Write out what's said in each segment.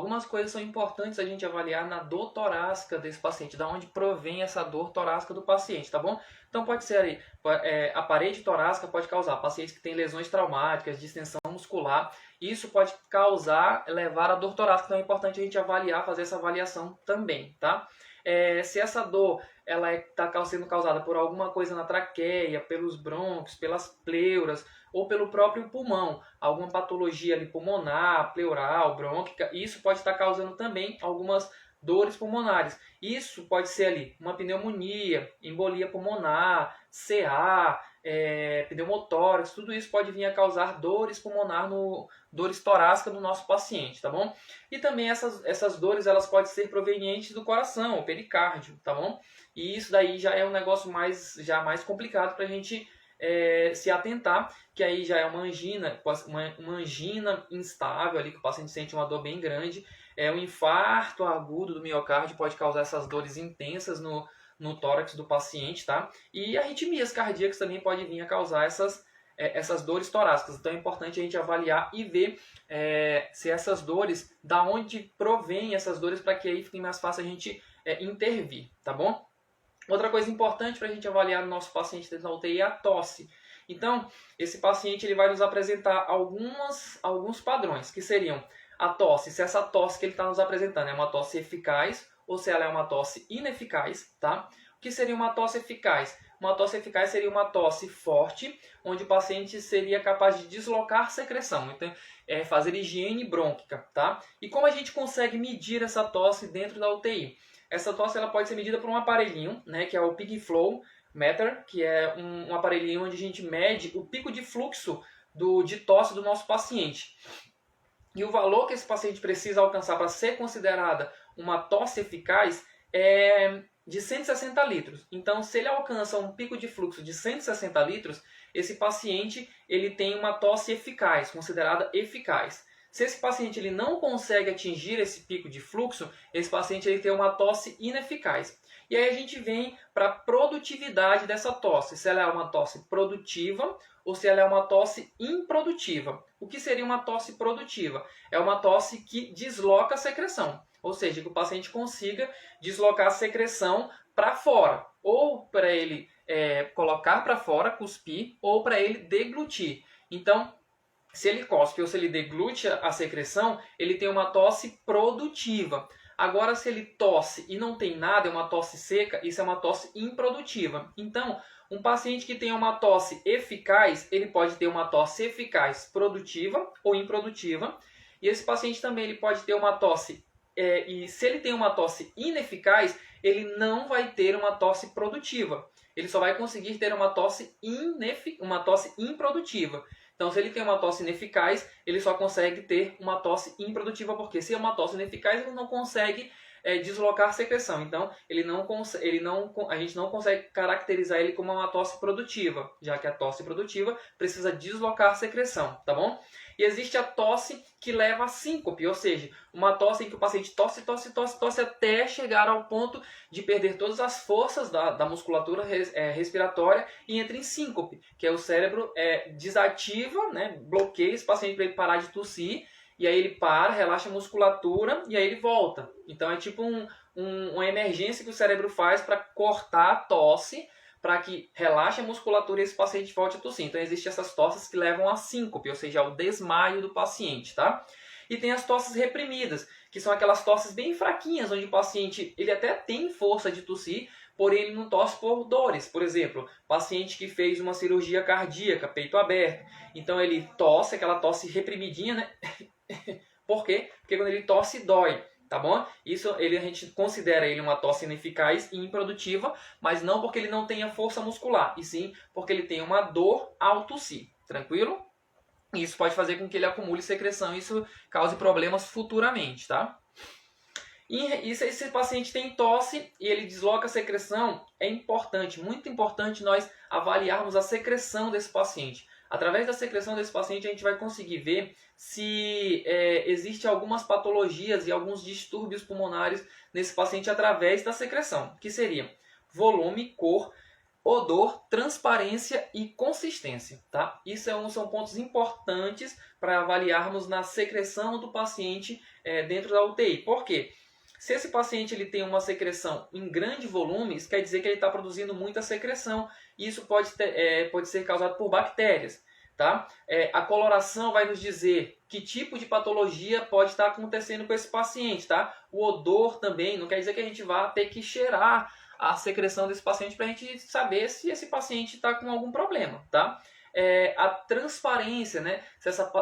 algumas coisas são importantes a gente avaliar na dor torácica desse paciente, da onde provém essa dor torácica do paciente, tá bom? Então pode ser aí, a parede torácica pode causar pacientes que têm lesões traumáticas, distensão muscular, isso pode levar à dor torácica, então é importante a gente avaliar, fazer essa avaliação também, tá? Se essa dor ela está sendo causada por alguma coisa na traqueia, pelos brônquios, pelas pleuras ou pelo próprio pulmão, alguma patologia ali pulmonar, pleural, brônquica, isso pode estar causando também algumas dores pulmonares. Isso pode ser ali uma pneumonia, embolia pulmonar, CA, pneumotórax, tudo isso pode vir a causar dores pulmonar, dores torácicas no nosso paciente, tá bom? E também essas dores elas podem ser provenientes do coração, o pericárdio, tá bom? E isso daí já é um negócio mais complicado para a gente se atentar, que aí já é uma angina instável ali, que o paciente sente uma dor bem grande, um infarto agudo do miocárdio pode causar essas dores intensas no tórax do paciente, tá? E arritmias cardíacas também pode vir a causar essas dores torácicas. Então é importante a gente avaliar e ver se essas dores, da onde provém essas dores, para que aí fique mais fácil a gente intervir, tá bom? Outra coisa importante para a gente avaliar no nosso paciente dentro da UTI é a tosse. Então, esse paciente ele vai nos apresentar alguns padrões, que seriam a tosse, se essa tosse que ele está nos apresentando é uma tosse eficaz ou se ela é uma tosse ineficaz, tá? O que seria uma tosse eficaz? Uma tosse eficaz seria uma tosse forte, onde o paciente seria capaz de deslocar secreção, então fazer higiene brônquica, tá? E como a gente consegue medir essa tosse dentro da UTI? Essa tosse ela pode ser medida por um aparelhinho, né, que é o Peak Flow Meter, que é um aparelhinho onde a gente mede o pico de fluxo de tosse do nosso paciente. E o valor que esse paciente precisa alcançar para ser considerada uma tosse eficaz é de 160 litros. Então, se ele alcança um pico de fluxo de 160 litros, esse paciente ele tem uma tosse eficaz, considerada eficaz. Se esse paciente ele não consegue atingir esse pico de fluxo, esse paciente ele tem uma tosse ineficaz. E aí a gente vem para a produtividade dessa tosse, se ela é uma tosse produtiva ou se ela é uma tosse improdutiva. O que seria uma tosse produtiva? É uma tosse que desloca a secreção, ou seja, que o paciente consiga deslocar a secreção para fora, ou para ele colocar para fora, cuspir, ou para ele deglutir. Então, se ele cospe ou se ele deglute a secreção, ele tem uma tosse produtiva. Agora, se ele tosse e não tem nada, é uma tosse seca, isso é uma tosse improdutiva. Então, um paciente que tem uma tosse eficaz, ele pode ter uma tosse eficaz produtiva ou improdutiva. E esse paciente também ele pode ter uma tosse, e se ele tem uma tosse ineficaz, ele não vai ter uma tosse produtiva. Ele só vai conseguir ter uma tosse improdutiva. Então, se ele tem uma tosse ineficaz, ele só consegue ter uma tosse improdutiva, porque se é uma tosse ineficaz, ele não consegue deslocar secreção. Então, a gente não consegue caracterizar ele como uma tosse produtiva, já que a tosse produtiva precisa deslocar secreção, tá bom? E existe a tosse que leva a síncope, ou seja, uma tosse em que o paciente tosse até chegar ao ponto de perder todas as forças da musculatura respiratória e entra em síncope, que é o cérebro desativa, né, bloqueia esse paciente para ele parar de tossir, e aí ele para, relaxa a musculatura e aí ele volta. Então é tipo uma emergência que o cérebro faz para cortar a tosse, para que relaxe a musculatura e esse paciente volte a tossir. Então existem essas tosses que levam a síncope, ou seja, ao desmaio do paciente, tá? E tem as tosses reprimidas, que são aquelas tosses bem fraquinhas, onde o paciente ele até tem força de tossir, porém ele não tosse por dores. Por exemplo, paciente que fez uma cirurgia cardíaca, peito aberto. Então ele tosse, aquela tosse reprimidinha, né? Por quê? Porque quando ele tosse, dói. Tá bom? Isso a gente considera ele uma tosse ineficaz e improdutiva, mas não porque ele não tenha força muscular, e sim porque ele tem uma dor ao tossir. Tranquilo? Isso pode fazer com que ele acumule secreção e isso cause problemas futuramente, tá? E se esse paciente tem tosse e ele desloca a secreção, é importante, muito importante nós avaliarmos a secreção desse paciente. Através da secreção desse paciente, a gente vai conseguir ver se existe algumas patologias e alguns distúrbios pulmonares nesse paciente através da secreção, que seriam volume, cor, odor, transparência e consistência, tá? Isso são pontos importantes para avaliarmos na secreção do paciente dentro da UTI. Por quê? Se esse paciente ele tem uma secreção em grande volume, isso quer dizer que ele está produzindo muita secreção. E isso pode ser causado por bactérias. Tá? A coloração vai nos dizer que tipo de patologia pode estar acontecendo com esse paciente. Tá? O odor também, não quer dizer que a gente vá ter que cheirar a secreção desse paciente para a gente saber se esse paciente está com algum problema. Tá? A transparência, né? Se essa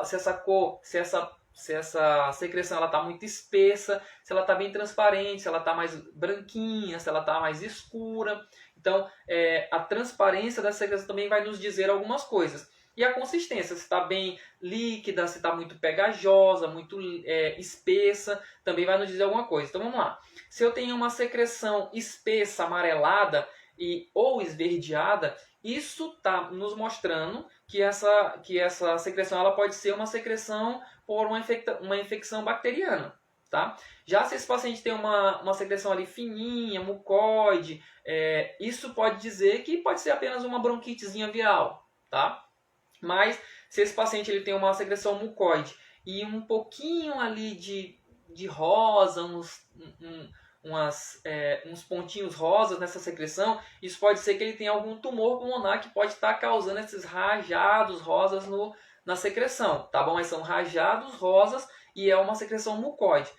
secreção está muito espessa, se ela está bem transparente, se ela está mais branquinha, se ela está mais escura. Então, a transparência da secreção também vai nos dizer algumas coisas. E a consistência, se está bem líquida, se está muito pegajosa, muito espessa, também vai nos dizer alguma coisa. Então vamos lá. Se eu tenho uma secreção espessa, amarelada ou esverdeada, isso está nos mostrando que essa secreção ela pode ser uma secreção por uma infecção bacteriana. Tá? Já se esse paciente tem uma secreção ali fininha, mucoide, isso pode dizer que pode ser apenas uma bronquitezinha viral. Tá? Mas se esse paciente ele tem uma secreção mucoide e um pouquinho ali de rosa, uns pontinhos rosas nessa secreção, isso pode ser que ele tenha algum tumor pulmonar que pode estar causando esses rajados rosas na secreção, tá bom? Mas são rajados rosas e é uma secreção mucoide.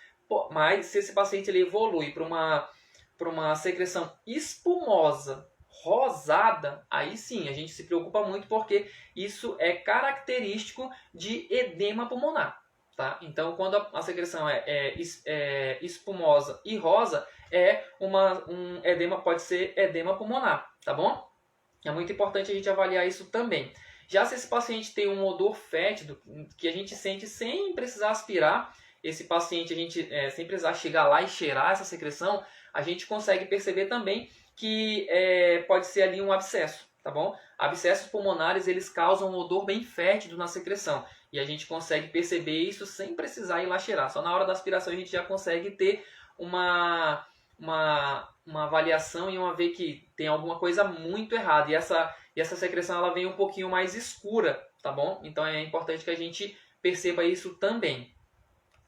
Mas se esse paciente ele evolui para uma secreção espumosa, rosada, aí sim a gente se preocupa muito porque isso é característico de edema pulmonar. Tá? Então, quando a secreção é espumosa e rosa, um edema, pode ser edema pulmonar, tá bom? É muito importante a gente avaliar isso também. Já se esse paciente tem um odor fétido, que a gente sente sem precisar aspirar, esse paciente, a gente sem precisar chegar lá e cheirar essa secreção, a gente consegue perceber também que pode ser ali um abscesso, tá bom? Abscessos pulmonares, eles causam um odor bem fétido na secreção. E a gente consegue perceber isso sem precisar ir lá cheirar. Só na hora da aspiração a gente já consegue ter uma avaliação e ver que tem alguma coisa muito errada. E essa secreção ela vem um pouquinho mais escura, tá bom? Então é importante que a gente perceba isso também.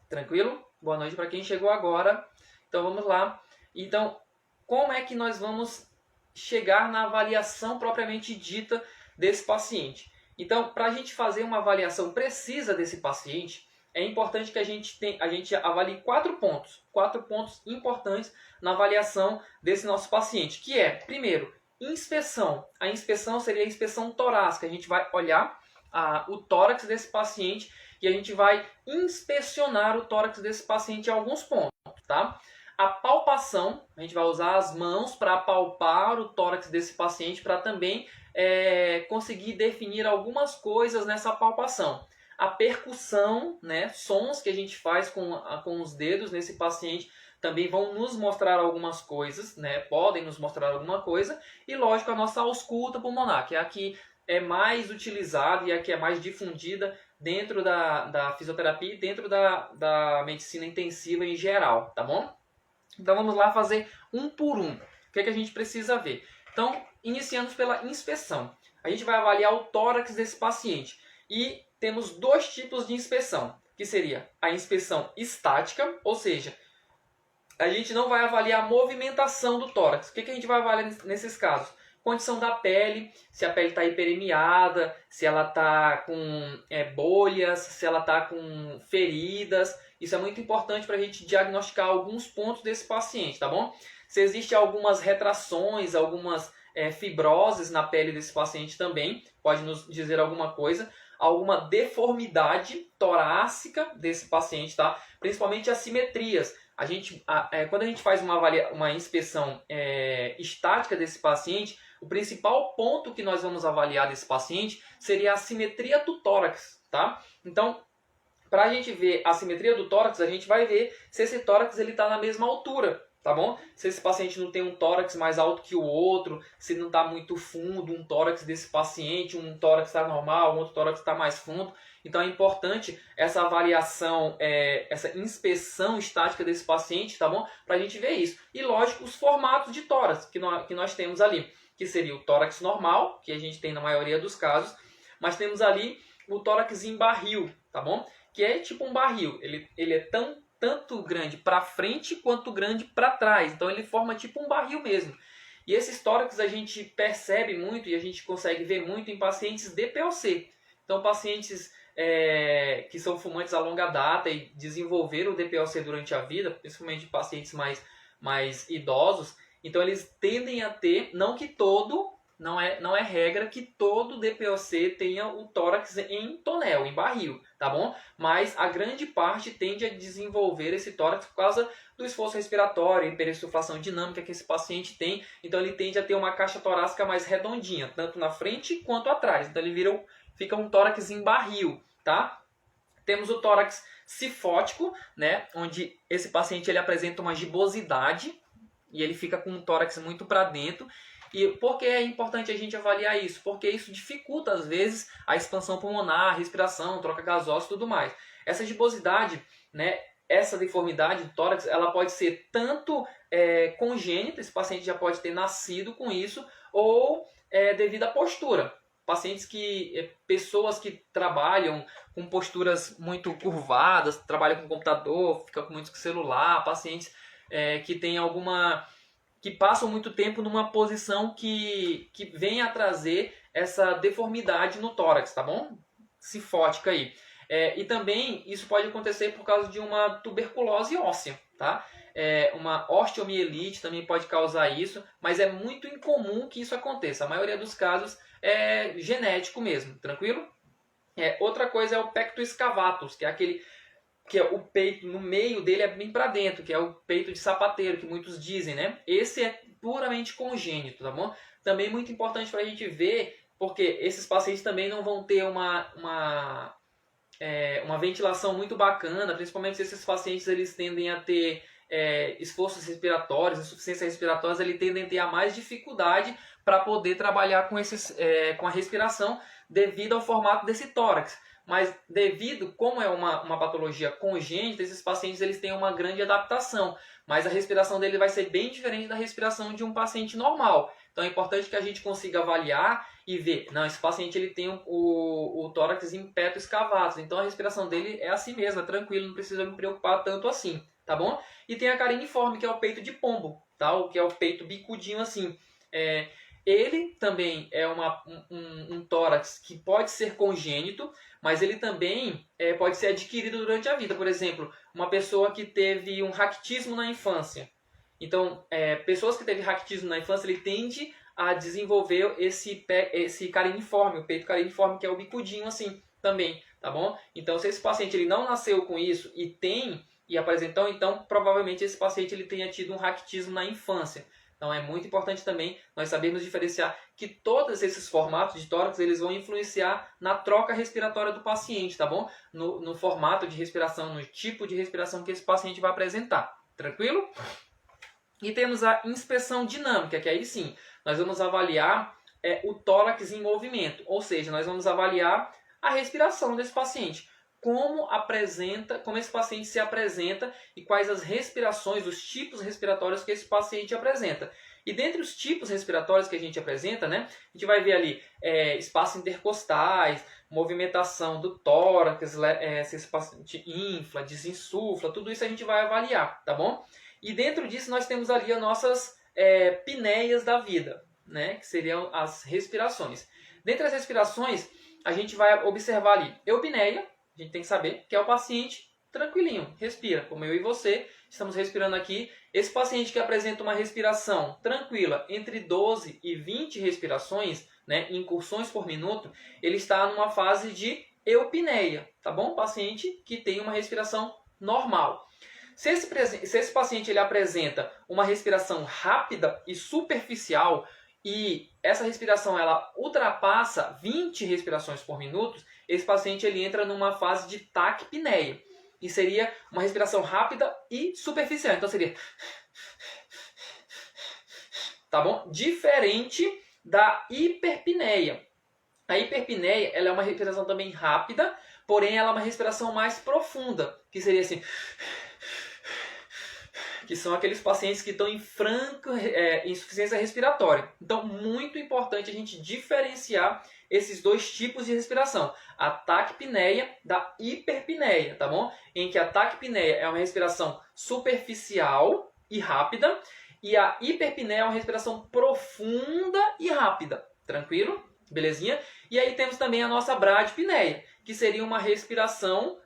Tranquilo? Boa noite para quem chegou agora. Então vamos lá. Então, como é que nós vamos chegar na avaliação propriamente dita desse paciente? Então, para a gente fazer uma avaliação precisa desse paciente, é importante que a gente avalie 4 pontos importantes na avaliação desse nosso paciente, que é, primeiro, inspeção. A inspeção seria a inspeção torácica. A gente vai olhar o tórax desse paciente e a gente vai inspecionar o tórax desse paciente em alguns pontos, tá? A palpação, a gente vai usar as mãos para palpar o tórax desse paciente para também conseguir definir algumas coisas nessa palpação. A percussão, né, sons que a gente faz com os dedos nesse paciente também vão nos mostrar algumas coisas, né, podem nos mostrar alguma coisa. E lógico, a nossa ausculta pulmonar, que é a que é mais utilizada e a que é mais difundida dentro da fisioterapia e dentro da medicina intensiva em geral, tá bom? Então vamos lá fazer um por um. O que a gente precisa ver? Então, iniciamos pela inspeção. A gente vai avaliar o tórax desse paciente. E temos 2 tipos de inspeção, que seria a inspeção estática, ou seja, a gente não vai avaliar a movimentação do tórax. O que a gente vai avaliar nesses casos? Condição da pele, se a pele está hiperemiada, se ela está com bolhas, se ela está com feridas. Isso é muito importante para a gente diagnosticar alguns pontos desse paciente, tá bom? Se existem algumas retrações, algumas fibroses na pele desse paciente também, pode nos dizer alguma coisa. Alguma deformidade torácica desse paciente, tá? Principalmente assimetrias. Quando a gente faz uma inspeção estática desse paciente, o principal ponto que nós vamos avaliar desse paciente seria a simetria do tórax, tá? Então, para a gente ver a simetria do tórax, a gente vai ver se esse tórax está na mesma altura, tá bom? Se esse paciente não tem um tórax mais alto que o outro, se não está muito fundo um tórax desse paciente, um tórax está normal, um outro tórax está mais fundo. Então é importante essa avaliação, essa inspeção estática desse paciente, tá bom? Para a gente ver isso. E lógico, os formatos de tórax que nós temos ali. que seria o tórax normal, que a gente tem na maioria dos casos, mas temos ali o tórax em barril, tá bom? Que é tipo um barril, ele é tanto grande para frente quanto grande para trás, então ele forma tipo um barril mesmo. E esses tórax a gente percebe muito e a gente consegue ver muito em pacientes DPOC. Então pacientes que são fumantes a longa data e desenvolveram o DPOC durante a vida, principalmente pacientes mais idosos, então eles tendem a ter, não é regra que todo DPOC tenha o tórax em tonel, em barril, tá bom? Mas a grande parte tende a desenvolver esse tórax por causa do esforço respiratório, hiperinsuflação dinâmica que esse paciente tem, então ele tende a ter uma caixa torácica mais redondinha, tanto na frente quanto atrás, então ele fica um tórax em barril, tá? Temos o tórax cifótico, né, onde esse paciente ele apresenta uma gibosidade e ele fica com um tórax muito para dentro. E por que é importante a gente avaliar isso? Porque isso dificulta, às vezes, a expansão pulmonar, a respiração, troca gasosa e tudo mais. Essa gibosidade, né, essa deformidade do tórax, ela pode ser tanto congênita, esse paciente já pode ter nascido com isso, ou devido à postura. Pessoas que trabalham com posturas muito curvadas, trabalham com computador, ficam com muito celular, pacientes que passam muito tempo numa posição que vem a trazer essa deformidade no tórax, tá bom? Cifótica aí. E também isso pode acontecer por causa de uma tuberculose óssea, tá? Uma osteomielite também pode causar isso, mas é muito incomum que isso aconteça. A maioria dos casos é genético mesmo, tranquilo? Outra coisa é o pectus excavatus, que é aquele que é o peito, no meio dele é bem para dentro, que é o peito de sapateiro, que muitos dizem, né? Esse é puramente congênito, tá bom? Também muito importante para a gente ver, porque esses pacientes também não vão ter uma ventilação muito bacana, principalmente se esses pacientes eles tendem a ter esforços respiratórios, insuficiência respiratória, eles tendem a ter mais dificuldade para poder trabalhar com a respiração devido ao formato desse tórax. Mas como é uma patologia congênita, esses pacientes eles têm uma grande adaptação, mas a respiração dele vai ser bem diferente da respiração de um paciente normal. Então é importante que a gente consiga avaliar e ver, não, esse paciente ele tem o tórax em pectus excavatus, então a respiração dele é assim mesmo, é tranquilo, não precisa me preocupar tanto assim, tá bom? E tem a cariniforme, que é o peito de pombo, tá? Que é o peito bicudinho assim. Ele também é um tórax que pode ser congênito, mas ele também pode ser adquirido durante a vida. Por exemplo, uma pessoa que teve um raquitismo na infância. Então, pessoas que teve raquitismo na infância, ele tende a desenvolver esse cariniforme, o peito cariniforme, que é o bicudinho assim também, tá bom? Então, se esse paciente ele não nasceu com isso e apresentou, então provavelmente esse paciente ele tenha tido um raquitismo na infância. Então é muito importante também nós sabermos diferenciar que todos esses formatos de tórax eles vão influenciar na troca respiratória do paciente, tá bom? No formato de respiração, no tipo de respiração que esse paciente vai apresentar. Tranquilo? E temos a inspeção dinâmica, que aí sim, nós vamos avaliar o tórax em movimento. Ou seja, nós vamos avaliar a respiração desse paciente. Como esse paciente se apresenta e quais as respirações, os tipos respiratórios que esse paciente apresenta. E dentre os tipos respiratórios que a gente apresenta, né, a gente vai ver ali espaços intercostais, movimentação do tórax, se esse paciente infla, desinsufla, tudo isso a gente vai avaliar, tá bom? E dentro disso nós temos ali as nossas pneias da vida, né, que seriam as respirações. Dentre as respirações, a gente vai observar ali eupneia. A gente tem que saber que é o paciente tranquilinho, respira, como eu e você estamos respirando aqui. Esse paciente que apresenta uma respiração tranquila entre 12 e 20 respirações, né, incursões por minuto, ele está numa fase de eupneia, tá bom? Paciente que tem uma respiração normal. Se esse paciente ele apresenta uma respiração rápida e superficial e essa respiração ela ultrapassa 20 respirações por minuto, esse paciente ele entra numa fase de taquipneia. E seria uma respiração rápida e superficial. Então seria... Tá bom? Diferente da hiperpneia. A hiperpneia ela é uma respiração também rápida, porém ela é uma respiração mais profunda. Que seria assim... que são aqueles pacientes que estão em franca insuficiência respiratória. Então, muito importante a gente diferenciar esses dois tipos de respiração, a taquipneia da hiperpneia, tá bom? Em que a taquipneia é uma respiração superficial e rápida, e a hiperpneia é uma respiração profunda e rápida. Tranquilo? Belezinha? E aí temos também a nossa bradipneia, que seria uma respiração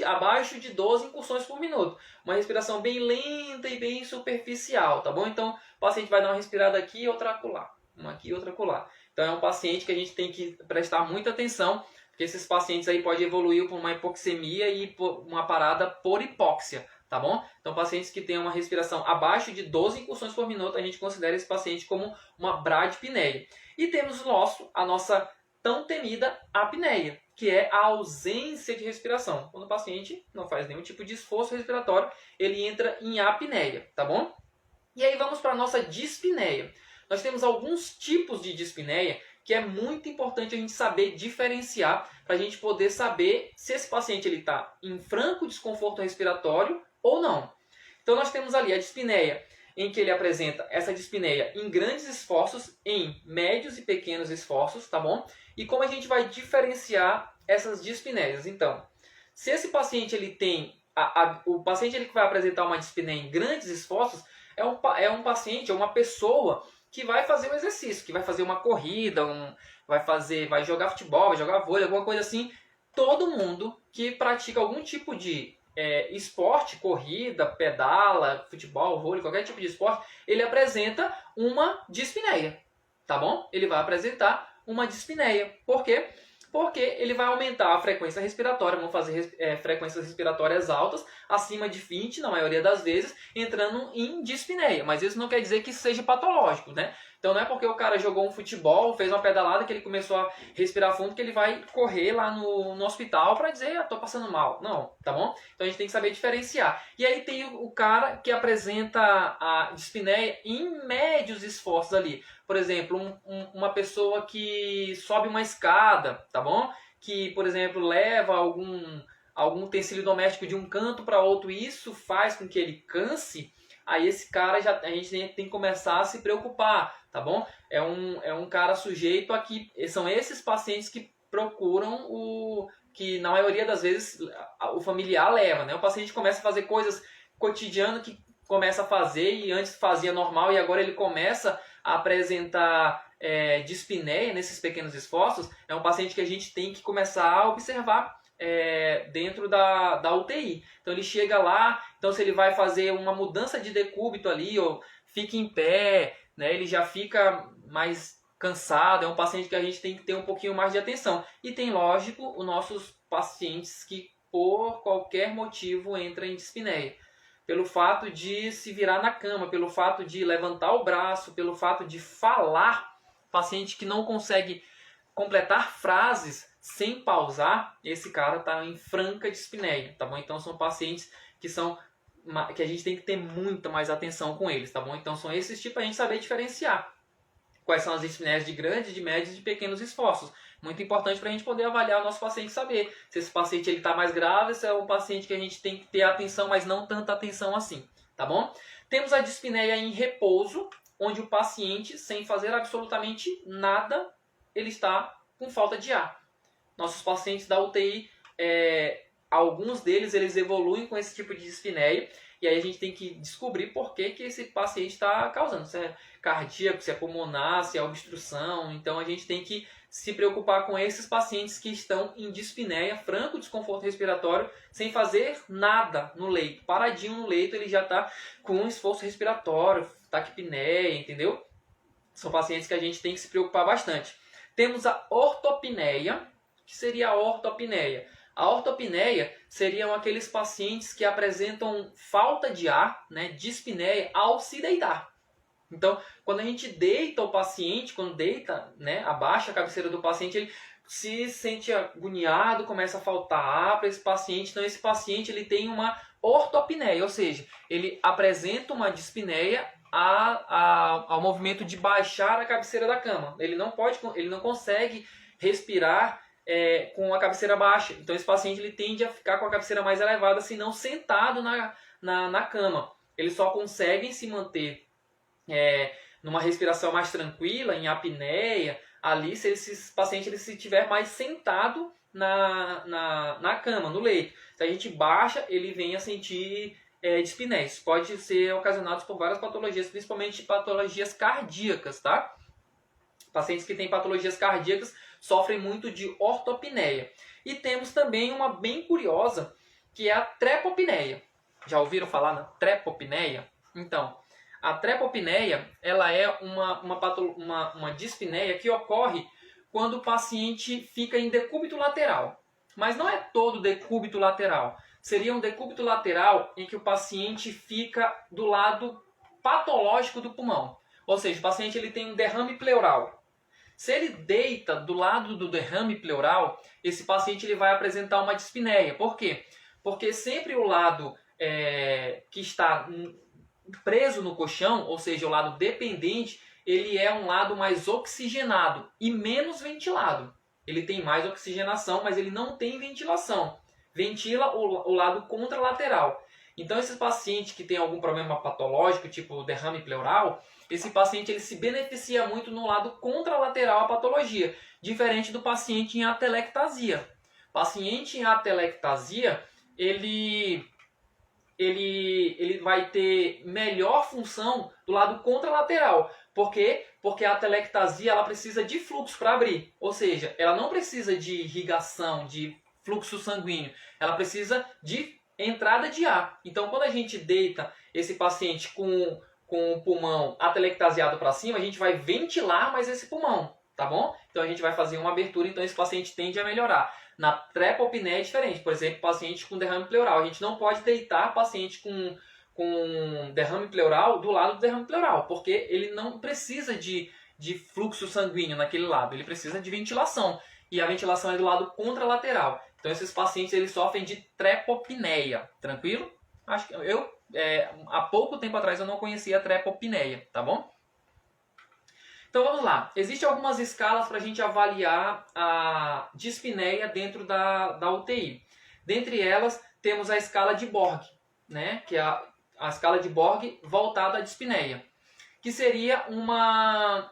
abaixo de 12 incursões por minuto. Uma respiração bem lenta e bem superficial, tá bom? Então, o paciente vai dar uma respirada aqui e outra acolá. Uma aqui e outra acolá. Então, é um paciente que a gente tem que prestar muita atenção, porque esses pacientes aí podem evoluir por uma hipoxemia e por uma parada por hipóxia, tá bom? Então, pacientes que têm uma respiração abaixo de 12 incursões por minuto, a gente considera esse paciente como uma bradipneia. E temos a nossa tão temida apneia, que é a ausência de respiração. Quando o paciente não faz nenhum tipo de esforço respiratório, ele entra em apneia, tá bom? E aí vamos para a nossa dispneia. Nós temos alguns tipos de dispneia que é muito importante a gente saber diferenciar para a gente poder saber se esse paciente está em franco desconforto respiratório ou não. Então nós temos ali a dispneia, em que ele apresenta essa dispneia em grandes esforços, em médios e pequenos esforços, tá bom? E como a gente vai diferenciar essas dispneias? Então, se esse paciente ele tem, o paciente ele que vai apresentar uma dispneia em grandes esforços, é um paciente, é uma pessoa que vai fazer um exercício, que vai fazer uma corrida, vai jogar futebol, vai jogar vôlei, alguma coisa assim. Todo mundo que pratica algum tipo de esporte, corrida, pedala, futebol, vôlei, qualquer tipo de esporte, ele apresenta uma dispneia, tá bom? Ele vai apresentar uma dispneia. Por quê? Porque ele vai aumentar a frequência respiratória, vão fazer frequências respiratórias altas, acima de 20, na maioria das vezes, entrando em dispneia. Mas isso não quer dizer que seja patológico, né? Então não é porque o cara jogou um futebol, fez uma pedalada, que ele começou a respirar fundo, que ele vai correr lá no hospital para dizer, tô passando mal. Não, tá bom? Então a gente tem que saber diferenciar. E aí tem o cara que apresenta a dispneia em médios esforços ali. Por exemplo, uma pessoa que sobe uma escada, tá bom? Que, por exemplo, leva algum utensílio doméstico de um canto para outro, e isso faz com que ele canse. Aí esse cara a gente tem que começar a se preocupar, tá bom? É um cara sujeito a que são esses pacientes que procuram que na maioria das vezes o familiar leva, né? O paciente começa a fazer coisas cotidianas que começa a fazer e antes fazia normal e agora ele começa a apresentar dispneia nesses pequenos esforços. É um paciente que a gente tem que começar a observar dentro da UTI. Então ele chega lá, então se ele vai fazer uma mudança de decúbito ali, ou fica em pé, né, ele já fica mais cansado, é um paciente que a gente tem que ter um pouquinho mais de atenção. E tem, lógico, os nossos pacientes que por qualquer motivo entram em dispneia. Pelo fato de se virar na cama, pelo fato de levantar o braço, pelo fato de falar, paciente que não consegue completar frases sem pausar, esse cara está em franca dispneia, tá bom? Então são pacientes que a gente tem que ter muita mais atenção com eles, tá bom? Então são esses tipos, a gente saber diferenciar quais são as dispneias de grandes, de médios e de pequenos esforços. Muito importante para a gente poder avaliar o nosso paciente, saber se esse paciente está mais grave, se é um paciente que a gente tem que ter atenção, mas não tanta atenção assim, tá bom? Temos a dispneia em repouso, onde o paciente, sem fazer absolutamente nada, ele está com falta de ar. Nossos pacientes da UTI, alguns deles eles evoluem com esse tipo de dispneia, e aí a gente tem que descobrir por que esse paciente está causando, se é cardíaco, se é pulmonar, se é obstrução. Então a gente tem que se preocupar com esses pacientes que estão em dispneia, franco desconforto respiratório, sem fazer nada no leito. Paradinho no leito, ele já está com um esforço respiratório, taquipneia, entendeu? São pacientes que a gente tem que se preocupar bastante. Temos a ortopneia. O que seria a ortopneia? A ortopneia seriam aqueles pacientes que apresentam falta de ar, né, dispneia, ao se deitar. Então, quando a gente deita o paciente, quando deita, né, abaixa a cabeceira do paciente, ele se sente agoniado, começa a faltar ar para esse paciente. Então, esse paciente ele tem uma ortopneia, ou seja, ele apresenta uma dispneia ao movimento de baixar a cabeceira da cama. Ele não consegue respirar com a cabeceira baixa. Então esse paciente ele tende a ficar com a cabeceira mais elevada, se não sentado na cama. eles só conseguem se manter numa respiração mais tranquila, em apneia, ali se esse paciente ele se tiver mais sentado na cama, no leito. Se a gente baixa, ele vem a sentir dispneia. Isso pode ser ocasionado por várias patologias, principalmente patologias cardíacas, tá? Pacientes que têm patologias cardíacas sofrem muito de ortopneia. E temos também uma bem curiosa, que é a trepopneia. Já ouviram falar na trepopneia? Então, a trepopneia ela é uma dispneia que ocorre quando o paciente fica em decúbito lateral. Mas não é todo decúbito lateral. Seria um decúbito lateral em que o paciente fica do lado patológico do pulmão. Ou seja, o paciente ele tem um derrame pleural. Se ele deita do lado do derrame pleural, esse paciente ele vai apresentar uma dispneia. Por quê? Porque sempre o lado que está preso no colchão, ou seja, o lado dependente, ele é um lado mais oxigenado e menos ventilado. Ele tem mais oxigenação, mas ele não tem ventilação. Ventila o lado contralateral. Então, esses pacientes que têm algum problema patológico, tipo derrame pleural, esse paciente ele se beneficia muito no lado contralateral à patologia, diferente do paciente em atelectasia. Paciente em atelectasia, ele vai ter melhor função do lado contralateral. Por quê? Porque a atelectasia ela precisa de fluxo para abrir. Ou seja, ela não precisa de irrigação, de fluxo sanguíneo. Ela precisa de entrada de ar. Então, quando a gente deita esse paciente com o pulmão atelectasiado para cima, a gente vai ventilar mais esse pulmão, tá bom? Então, a gente vai fazer uma abertura, então esse paciente tende a melhorar. Na trepopneia é diferente. Por exemplo, paciente com derrame pleural. A gente não pode deitar paciente com derrame pleural do lado do derrame pleural, porque ele não precisa de fluxo sanguíneo naquele lado, ele precisa de ventilação. E a ventilação é do lado contralateral. Então esses pacientes eles sofrem de trepopneia, tranquilo? Acho que há pouco tempo atrás eu não conhecia a trepopneia, tá bom? Então vamos lá. Existem algumas escalas para a gente avaliar a dispneia dentro da UTI. Dentre elas temos a escala de Borg, né? Que é a escala de Borg voltada à dispneia, que seria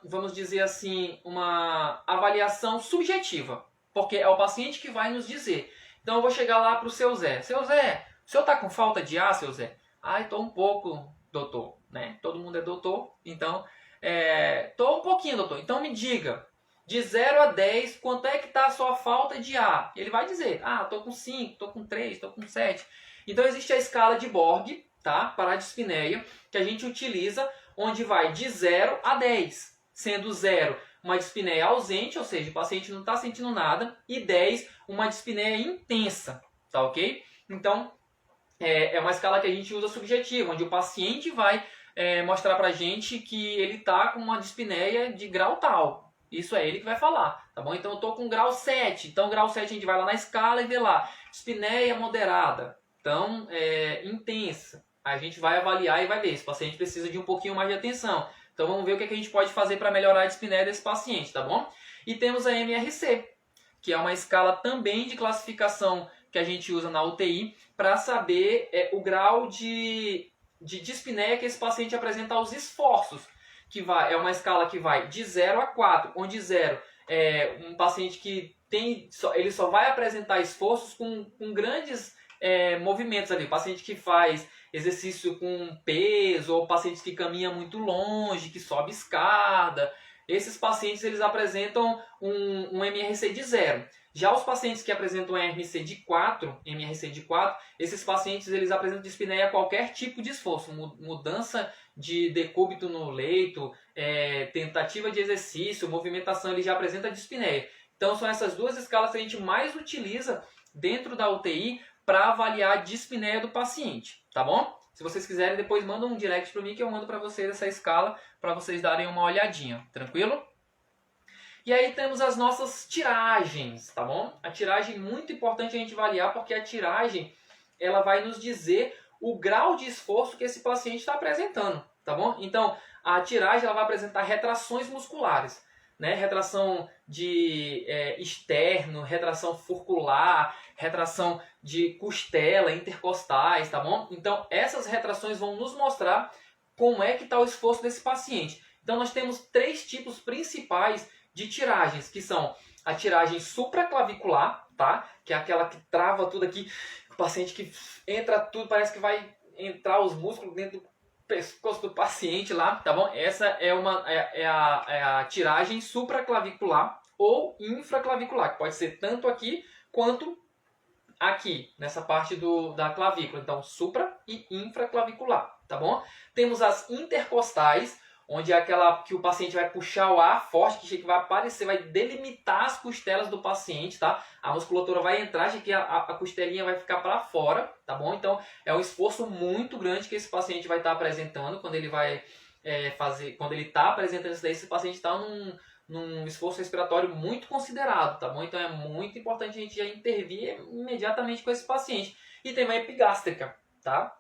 vamos dizer assim, uma avaliação subjetiva, porque é o paciente que vai nos dizer. Então eu vou chegar lá para o seu Zé. Seu Zé, o senhor está com falta de ar, seu Zé? Estou um pouco, doutor. Né? Todo mundo é doutor, então estou um pouquinho, doutor. Então me diga, de 0 a 10, quanto é que está a sua falta de ar? Ele vai dizer, estou com 5, estou com 3, estou com 7. Então existe a escala de Borg, tá? Para a dispneia, que a gente utiliza, onde vai de 0 a 10, sendo 0 uma dispneia ausente, ou seja, o paciente não está sentindo nada, e 10 uma dispneia intensa, tá ok? Então, é uma escala que a gente usa subjetiva, onde o paciente vai mostrar pra gente que ele está com uma dispneia de grau tal. Isso é ele que vai falar, tá bom? Então eu estou com grau 7, então grau 7 a gente vai lá na escala e vê lá, dispneia moderada, então intensa. A gente vai avaliar e vai ver, esse paciente precisa de um pouquinho mais de atenção. Então vamos ver o que a gente pode fazer para melhorar a dispneia desse paciente, tá bom? E temos a MRC, que é uma escala também de classificação que a gente usa na UTI para saber o grau de dispneia que esse paciente apresenta aos esforços. É uma escala que vai de 0 a 4, onde 0 é um paciente que ele só vai apresentar esforços com grandes movimentos ali. O paciente que faz exercício com peso, ou pacientes que caminham muito longe, que sobe escada. Esses pacientes eles apresentam um MRC de 0. Já os pacientes que apresentam MRC de 4, esses pacientes eles apresentam dispneia a qualquer tipo de esforço, mudança de decúbito no leito, tentativa de exercício, movimentação, ele já apresenta dispneia. Então são essas duas escalas que a gente mais utiliza dentro da UTI para avaliar a dispneia do paciente, tá bom? Se vocês quiserem, depois mandam um direct para mim que eu mando para vocês essa escala para vocês darem uma olhadinha, tranquilo? E aí temos as nossas tiragens, tá bom? A tiragem é muito importante a gente avaliar porque a tiragem ela vai nos dizer o grau de esforço que esse paciente está apresentando, tá bom? Então, a tiragem ela vai apresentar retrações musculares. né? Retração de externo, retração furcular, retração de costela, intercostais, tá bom? Então, essas retrações vão nos mostrar como é que está o esforço desse paciente. Então, nós temos 3 tipos principais de tiragens, que são a tiragem supraclavicular, tá? Que é aquela que trava tudo aqui, o paciente que entra tudo, parece que vai entrar os músculos dentro do pescoço do paciente lá, tá bom? Essa é a tiragem supraclavicular ou infraclavicular, que pode ser tanto aqui quanto aqui, nessa parte da clavícula. Então, supra e infraclavicular, tá bom? Temos as intercostais, onde é aquela que o paciente vai puxar o ar forte, que vai aparecer, vai delimitar as costelas do paciente, tá? A musculatura vai entrar, que a costelinha vai ficar para fora, tá bom? Então, é um esforço muito grande que esse paciente vai estar apresentando quando ele vai quando ele está apresentando isso daí, esse paciente está num esforço respiratório muito considerado, tá bom? Então, é muito importante a gente já intervir imediatamente com esse paciente. E tem uma epigástrica, tá?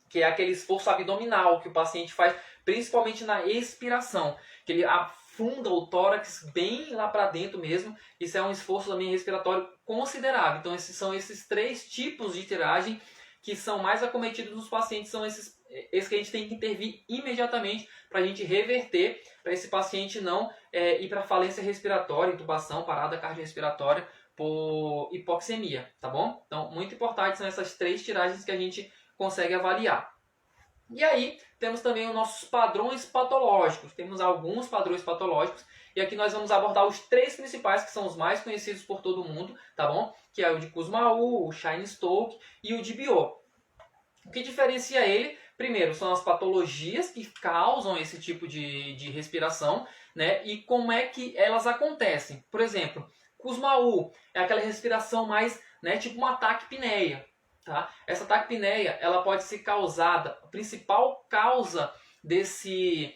Que é aquele esforço abdominal que o paciente faz, principalmente na expiração, que ele afunda o tórax bem lá para dentro mesmo. Isso é um esforço também respiratório considerável. Então, esses são esses 3 tipos de tiragem que são mais acometidos nos pacientes, são esses que a gente tem que intervir imediatamente para a gente reverter, para esse paciente não ir para falência respiratória, intubação, parada cardiorrespiratória por hipoxemia, tá bom? Então, muito importante são essas 3 tiragens que a gente consegue avaliar. E aí, temos também os nossos padrões patológicos. Temos alguns padrões patológicos. E aqui nós vamos abordar os 3 principais, que são os mais conhecidos por todo mundo, tá bom? Que é o de Kussmaul, o Cheyne-Stokes e o de Biot. O que diferencia ele, primeiro, são as patologias que causam esse tipo de respiração, né? E como é que elas acontecem. Por exemplo, Kussmaul é aquela respiração mais, né, tipo uma taquipneia. Tá? Essa taquipneia, ela pode ser causada, a principal causa desse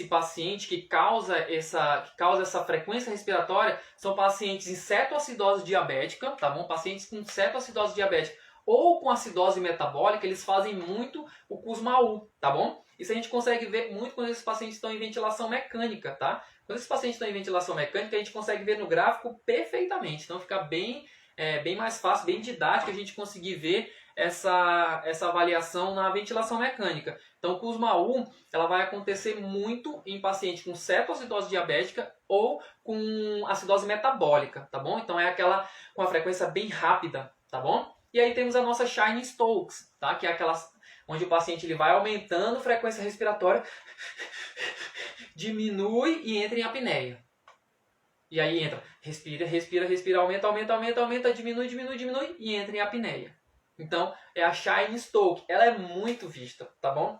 paciente que causa essa frequência respiratória são pacientes em cetoacidose diabética, tá bom? Pacientes com cetoacidose diabética ou com acidose metabólica, eles fazem muito o Kussmaul, tá bom? Isso a gente consegue ver muito quando esses pacientes estão em ventilação mecânica, tá? Quando esses pacientes estão em ventilação mecânica, a gente consegue ver no gráfico perfeitamente, então fica bem mais fácil, bem didático a gente conseguir ver essa avaliação na ventilação mecânica. Então, o Kussmaul, ela vai acontecer muito em paciente com cetoacidose diabética ou com acidose metabólica, tá bom? Então, é aquela com a frequência bem rápida, tá bom? E aí temos a nossa Cheyne-Stokes, tá? Que é aquela onde o paciente ele vai aumentando a frequência respiratória, diminui e entra em apneia. E aí entra, respira, respira, respira, aumenta, diminui e entra em apneia. Então, é a Cheyne-Stokes. Ela é muito vista, tá bom?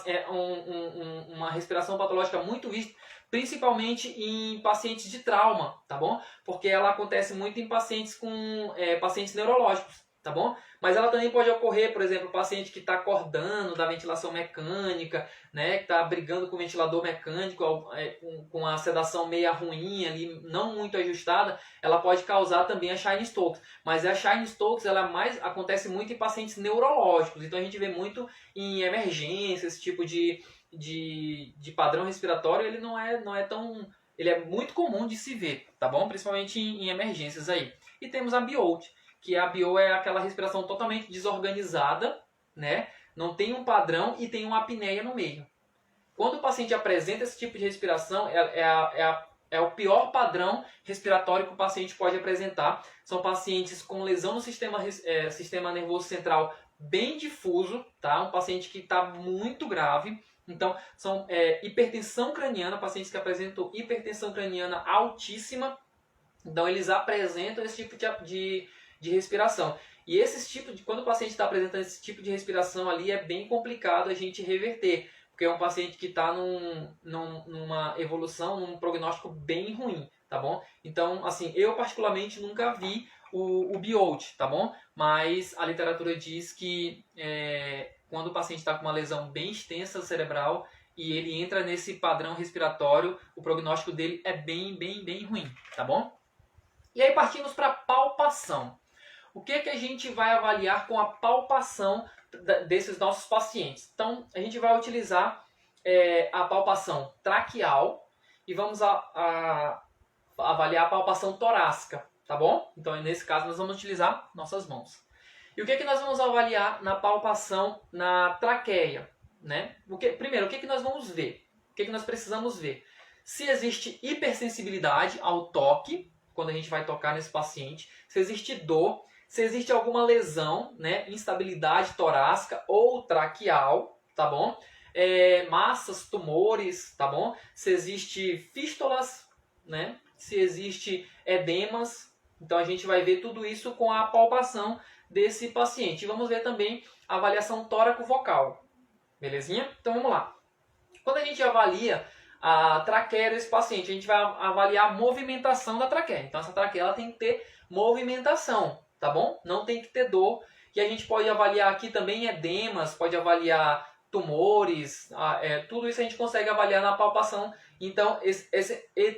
É uma respiração patológica muito vista, principalmente em pacientes de trauma, tá bom? Porque ela acontece muito em pacientes pacientes neurológicos, tá bom? Mas ela também pode ocorrer, por exemplo, paciente que está acordando da ventilação mecânica, né? Que está brigando com o ventilador mecânico, com a sedação meia ruim ali, não muito ajustada, ela pode causar também a Cheyne-Stokes. Mas a Cheyne-Stokes acontece muito em pacientes neurológicos, então a gente vê muito em emergência, esse tipo de padrão respiratório, ele não é tão... Ele é muito comum de se ver, tá bom? Principalmente em emergências aí. E temos a Biot, que a Biot é aquela respiração totalmente desorganizada, né? Não tem um padrão e tem uma apneia no meio. Quando o paciente apresenta esse tipo de respiração, é o pior padrão respiratório que o paciente pode apresentar. São pacientes com lesão no sistema nervoso central bem difuso, tá? Um paciente que está muito grave. Então, são hipertensão craniana, pacientes que apresentam hipertensão craniana altíssima. Então, eles apresentam esse tipo de respiração. E quando o paciente está apresentando esse tipo de respiração ali, é bem complicado a gente reverter, porque é um paciente que está numa evolução, num prognóstico bem ruim, tá bom? Então, assim, eu particularmente nunca vi o Biot, tá bom? Mas a literatura diz que quando o paciente está com uma lesão bem extensa cerebral e ele entra nesse padrão respiratório, o prognóstico dele é bem ruim, tá bom? E aí partimos para a palpação. O que a gente vai avaliar com a palpação desses nossos pacientes? Então, a gente vai utilizar a palpação traqueal e vamos avaliar a palpação torácica, tá bom? Então, nesse caso, nós vamos utilizar nossas mãos. E o que nós vamos avaliar na palpação na traqueia, né? Primeiro, o que nós vamos ver? O que nós precisamos ver? Se existe hipersensibilidade ao toque, quando a gente vai tocar nesse paciente, se existe dor, se existe alguma lesão, né? Instabilidade torácica ou traqueal, tá bom? Massas, tumores, tá bom? Se existe fístulas, né? Se existe edemas. Então a gente vai ver tudo isso com a palpação desse paciente. E vamos ver também a avaliação tóraco-vocal. Belezinha? Então vamos lá. Quando a gente avalia a traqueia desse paciente, a gente vai avaliar a movimentação da traqueia. Então essa traqueia ela tem que ter movimentação, tá bom? Não tem que ter dor. E a gente pode avaliar aqui também edemas, pode avaliar tumores, tudo isso a gente consegue avaliar na palpação. Então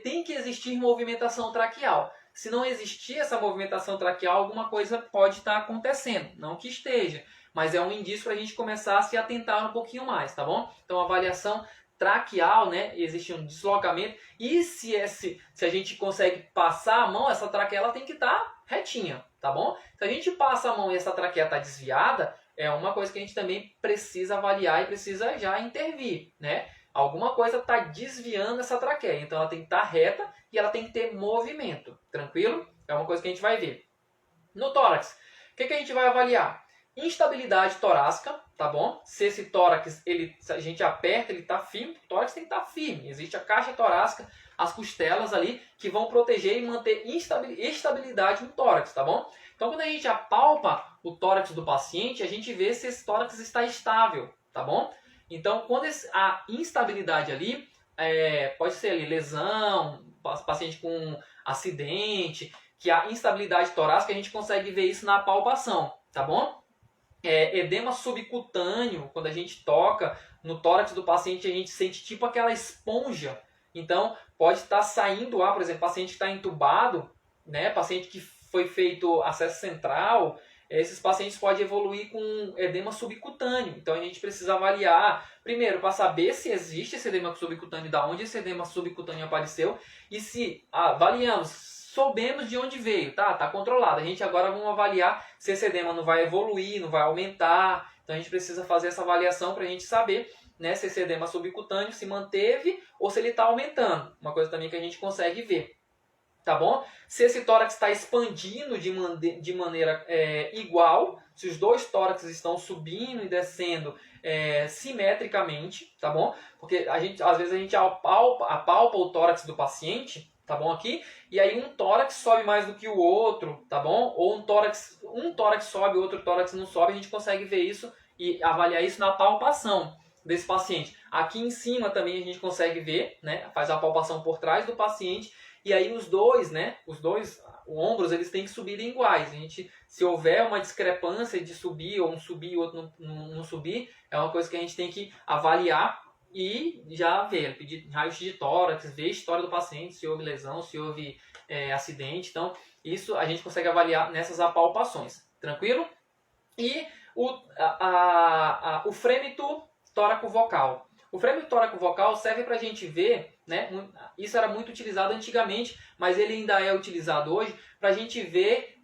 tem que existir movimentação traqueal. Se não existir essa movimentação traqueal, alguma coisa pode estar acontecendo. Não que esteja, mas é um indício para a gente começar a se atentar um pouquinho mais, tá bom? Então, a avaliação traqueal, né? Existe um deslocamento. E se a gente consegue passar a mão, essa traqueia ela tem que estar retinha, tá bom? Se a gente passa a mão e essa traqueia está desviada, é uma coisa que a gente também precisa avaliar e precisa já intervir, né? Alguma coisa está desviando essa traqueia. Então ela tem que estar reta e ela tem que ter movimento. Tranquilo? É uma coisa que a gente vai ver. No tórax, o que a gente vai avaliar? Instabilidade torácica, tá bom? Se esse tórax, se a gente aperta, ele está firme, o tórax tem que estar firme. Existe a caixa torácica, as costelas ali, que vão proteger e manter estabilidade no tórax, tá bom? Então quando a gente apalpa o tórax do paciente, a gente vê se esse tórax está estável, tá bom? Então, quando a instabilidade ali, pode ser ali lesão, paciente com acidente, que a instabilidade torácica, a gente consegue ver isso na palpação, tá bom? Edema subcutâneo, quando a gente toca no tórax do paciente, a gente sente tipo aquela esponja. Então, pode estar saindo ar, por exemplo, paciente que está entubado, né? Paciente que foi feito acesso central, esses pacientes podem evoluir com edema subcutâneo. Então a gente precisa avaliar, primeiro, para saber se existe esse edema subcutâneo, de onde esse edema subcutâneo apareceu, e se avaliamos, soubemos de onde veio, tá controlado. A gente agora vamos avaliar se esse edema não vai evoluir, não vai aumentar. Então a gente precisa fazer essa avaliação para a gente saber, né, se esse edema subcutâneo se manteve ou se ele está aumentando. Uma coisa também que a gente consegue ver. Tá bom? Se esse tórax está expandindo de maneira igual, se os dois tóraxes estão subindo e descendo simetricamente, tá bom? Porque às vezes a gente apalpa o tórax do paciente, tá bom aqui? E aí um tórax sobe mais do que o outro, tá bom? Ou um tórax sobe, o outro tórax não sobe, a gente consegue ver isso e avaliar isso na palpação desse paciente. Aqui em cima também a gente consegue ver, né? Faz a palpação por trás do paciente. E aí os dois ombros, eles têm que subir iguais. Se houver uma discrepância de subir, ou um subir e o outro não subir, é uma coisa que a gente tem que avaliar e já ver, pedir raio-x de tórax, ver a história do paciente, se houve lesão, se houve acidente. Então, isso a gente consegue avaliar nessas apalpações. Tranquilo? E o frêmito tóraco-vocal. O frêmito tóraco-vocal serve para a gente ver, né? Isso era muito utilizado antigamente, mas ele ainda é utilizado hoje, para a gente ver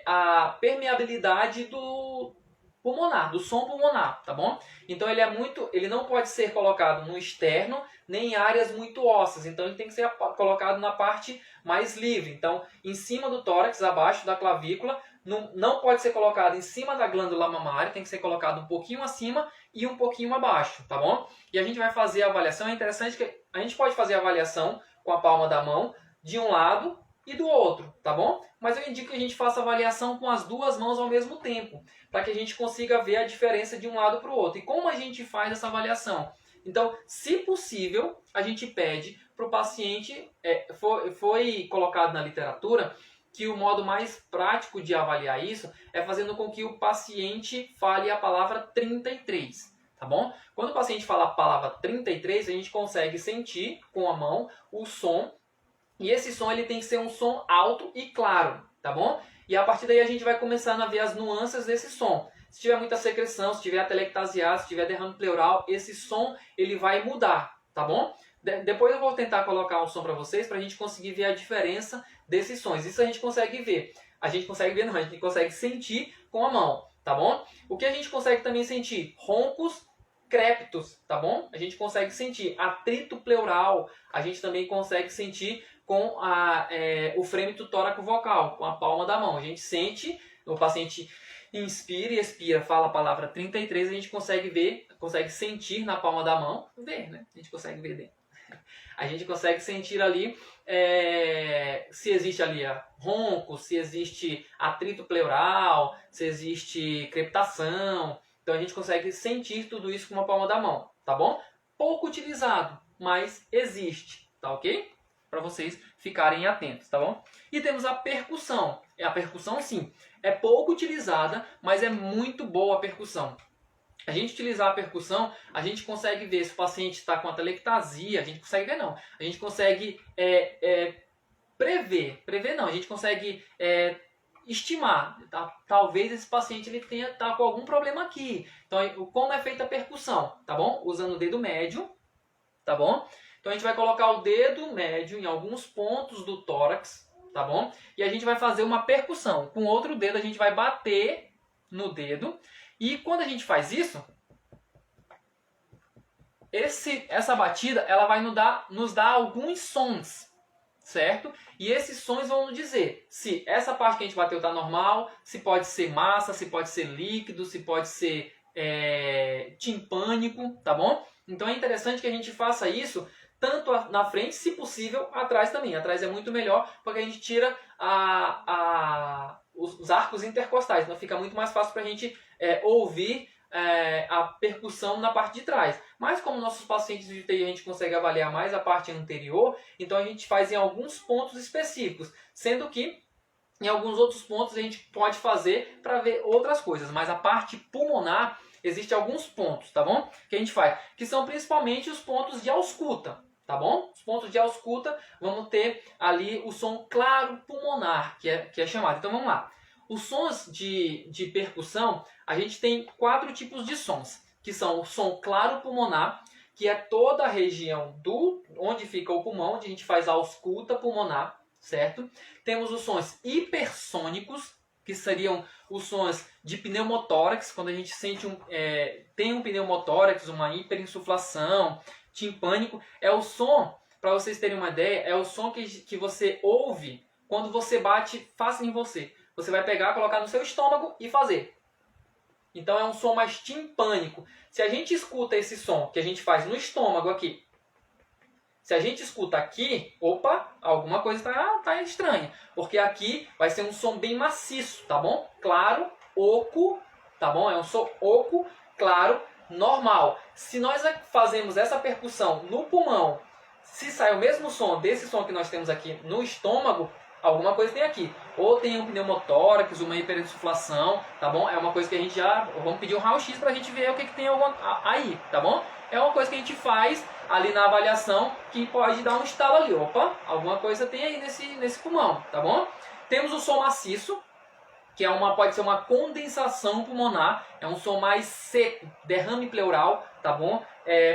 a permeabilidade do pulmonar, do som pulmonar, tá bom? Então ele não pode ser colocado no externo, nem em áreas muito ósseas, então ele tem que ser colocado na parte mais livre. Então, em cima do tórax, abaixo da clavícula, não pode ser colocado em cima da glândula mamária, tem que ser colocado um pouquinho acima e um pouquinho abaixo, tá bom? E a gente vai fazer a avaliação, é interessante que a gente pode fazer a avaliação com a palma da mão de um lado e do outro, tá bom? Mas eu indico que a gente faça a avaliação com as duas mãos ao mesmo tempo, para que a gente consiga ver a diferença de um lado para o outro. E como a gente faz essa avaliação? Então, se possível, a gente pede para o paciente, foi colocado na literatura, que o modo mais prático de avaliar isso é fazendo com que o paciente fale a palavra 33, tá bom? Quando o paciente fala a palavra 33, a gente consegue sentir com a mão o som, e esse som ele tem que ser um som alto e claro, tá bom? E a partir daí a gente vai começando a ver as nuances desse som. Se tiver muita secreção, se tiver atelectasiase, se tiver derrame pleural, esse som ele vai mudar, tá bom? Depois eu vou tentar colocar um som para vocês, para a gente conseguir ver a diferença desses sons. Isso a gente consegue ver. A gente consegue ver, não, a gente consegue sentir com a mão, tá bom? O que a gente consegue também sentir? Roncos, crépitos, tá bom? A gente consegue sentir atrito pleural, a gente também consegue sentir com o frêmito tóraco-vocal, com a palma da mão. A gente sente, o paciente inspira e expira, fala a palavra 33, a gente consegue ver, consegue sentir na palma da mão, ver, né? A gente consegue ver dentro. A gente consegue sentir ali se existe ali ronco, se existe atrito pleural, se existe crepitação. Então a gente consegue sentir tudo isso com uma palma da mão, tá bom? Pouco utilizado, mas existe, tá ok? Para vocês ficarem atentos, tá bom? E temos a percussão. A percussão, sim, é pouco utilizada, mas é muito boa a percussão. A gente utilizar a percussão, a gente consegue ver se o paciente está com atelectasia, a gente consegue ver não, a gente consegue prever não, a gente consegue estimar, tá? Talvez esse paciente ele tá com algum problema aqui. Então, como é feita a percussão, tá bom? Usando o dedo médio, tá bom? Então a gente vai colocar o dedo médio em alguns pontos do tórax, tá bom? E a gente vai fazer uma percussão. Com o outro dedo a gente vai bater no dedo. E quando a gente faz isso, essa batida ela vai nos dar alguns sons, certo? E esses sons vão nos dizer se essa parte que a gente bateu está normal, se pode ser massa, se pode ser líquido, se pode ser timpânico, tá bom? Então é interessante que a gente faça isso tanto na frente, se possível, atrás também. Atrás é muito melhor, porque a gente tira os arcos intercostais. Então fica muito mais fácil para a gente ouvir a percussão na parte de trás. Mas como nossos pacientes de UTI a gente consegue avaliar mais a parte anterior, então a gente faz em alguns pontos específicos. Sendo que em alguns outros pontos a gente pode fazer para ver outras coisas. Mas a parte pulmonar, existem alguns pontos, tá bom? Que a gente faz, que são principalmente os pontos de ausculta. Tá bom? Os pontos de ausculta, vamos ter ali o som claro pulmonar, que é chamado. Então vamos lá. Os sons de percussão, a gente tem 4 tipos de sons, que são o som claro pulmonar, que é toda a região onde fica o pulmão, onde a gente faz a ausculta pulmonar, certo? Temos os sons hipersônicos, que seriam os sons de pneumotórax, quando a gente sente tem um pneumotórax, uma hiperinsuflação. Timpânico é o som, para vocês terem uma ideia, é o som que você ouve quando você bate fácil em você. Você vai pegar, colocar no seu estômago e fazer. Então é um som mais timpânico. Se a gente escuta esse som que a gente faz no estômago aqui, se a gente escuta aqui, opa, alguma coisa tá estranha. Porque aqui vai ser um som bem maciço, tá bom? Claro, oco, tá bom? É um som oco, claro, normal. Se nós fazemos essa percussão no pulmão, se sai o mesmo som desse som que nós temos aqui no estômago, alguma coisa tem aqui. Ou tem um pneumotórax, uma hiperinsuflação, tá bom? É uma coisa que a gente vamos pedir um raio-x para a gente ver o que tem aí, tá bom? É uma coisa que a gente faz ali na avaliação que pode dar um estalo ali. Opa, alguma coisa tem aí nesse pulmão, tá bom? Temos o som maciço, que pode ser uma condensação pulmonar, é um som mais seco, derrame pleural, tá bom?